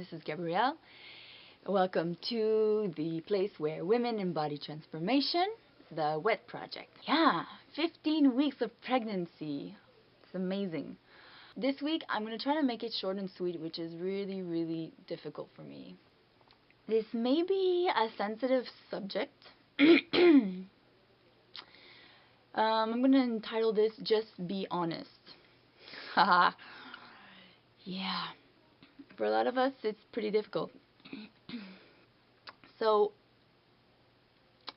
this is Gabrielle. Welcome to the place where women embody transformation, the WET Project. Yeah, 15 weeks of pregnancy. It's amazing. This week, I'm going to try to make it short and sweet, which is really, really difficult for me. This may be a sensitive subject. I'm going to entitle this, Just Be Honest. Haha. Yeah. For a lot of us, it's pretty difficult. So,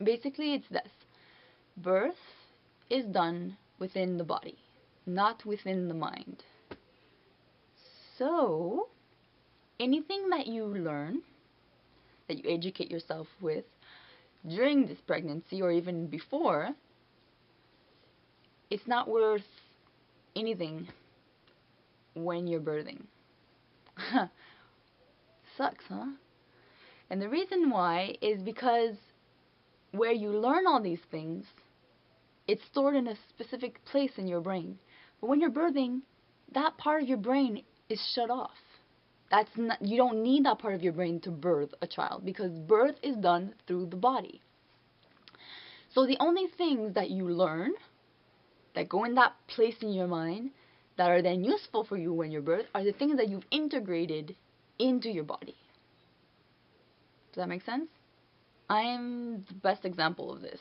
basically it's this. Birth is done within the body, not within the mind. So, anything that you learn, that you educate yourself with during this pregnancy or even before, it's not worth anything when you're birthing. Sucks, huh? And the reason why is because where you learn all these things, it's stored in a specific place in your brain. But when you're birthing, that part of your brain is shut off. You don't need that part of your brain to birth a child, because birth is done through the body. So the only things that you learn that go in that place in your mind that are then useful for you when you're birth are the things that you've integrated into your body. Does that make sense? I'm the best example of this.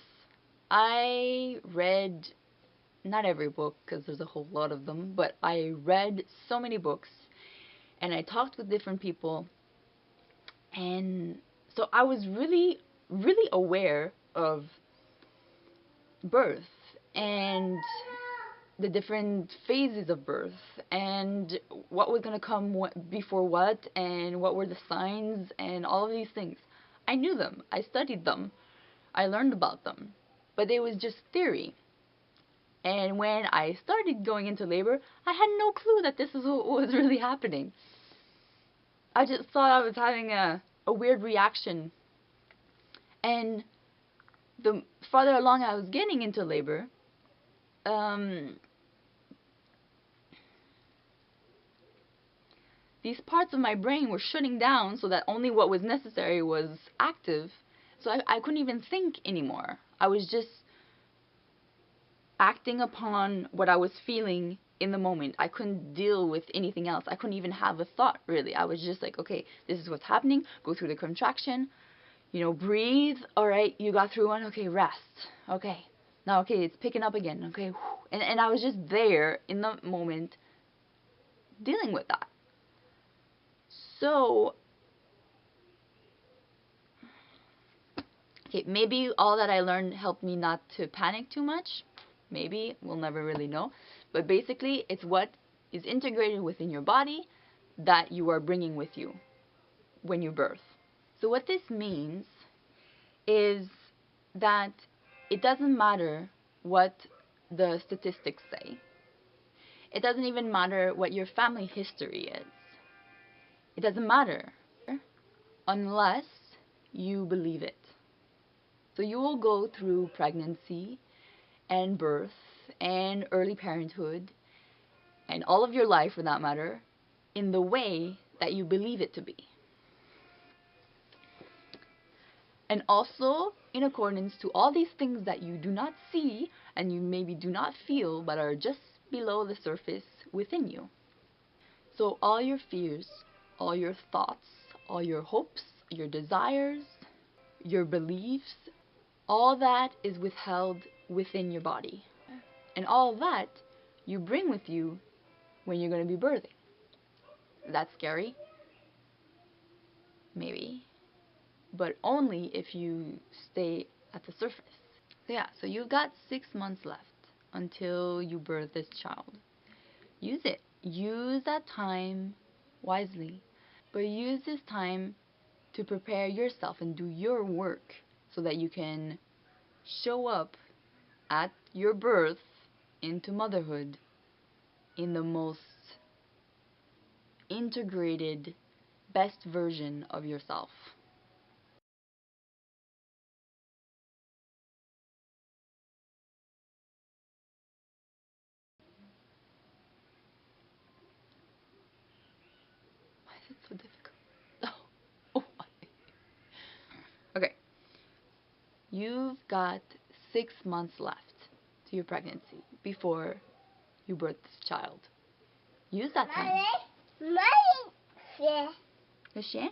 I read, not every book because there's a whole lot of them, but I read so many books and I talked with different people, and so I was really, really aware of birth and the different phases of birth and what was going to come before what and what were the signs and all of these things. I knew them. I studied them. I learned about them. But it was just theory. And when I started going into labor, I had no clue that this is what was really happening. I just thought I was having a weird reaction. And the farther along I was getting into labor, these parts of my brain were shutting down so that only what was necessary was active. So I couldn't even think anymore. I was just acting upon what I was feeling in the moment. I couldn't deal with anything else. I couldn't even have a thought, really. I was just like, okay, this is what's happening. Go through the contraction. Breathe. All right, you got through one. Okay, rest. Okay. Now, okay, it's picking up again. Okay. And I was just there in the moment dealing with that. So, okay, maybe all that I learned helped me not to panic too much. Maybe. We'll never really know. But basically, it's what is integrated within your body that you are bringing with you when you birth. So what this means is that it doesn't matter what the statistics say. It doesn't even matter what your family history is. It doesn't matter unless you believe it. So you will go through pregnancy and birth and early parenthood and all of your life, for that matter, in the way that you believe it to be. And also in accordance to all these things that you do not see and you maybe do not feel but are just below the surface within you. So all your fears, all your thoughts, all your hopes, your desires, your beliefs, all that is withheld within your body. And all that you bring with you when you're going to be birthing. That's scary? Maybe. But only if you stay at the surface. So yeah, so you've got 6 months left until you birth this child. Use it. Use that time wisely. But use this time to prepare yourself and do your work so that you can show up at your birth into motherhood in the most integrated, best version of yourself. Why is it so difficult? you've got 6 months left to your pregnancy before you birth this child. Use that time. Le chien?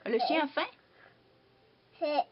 Le chien a faim?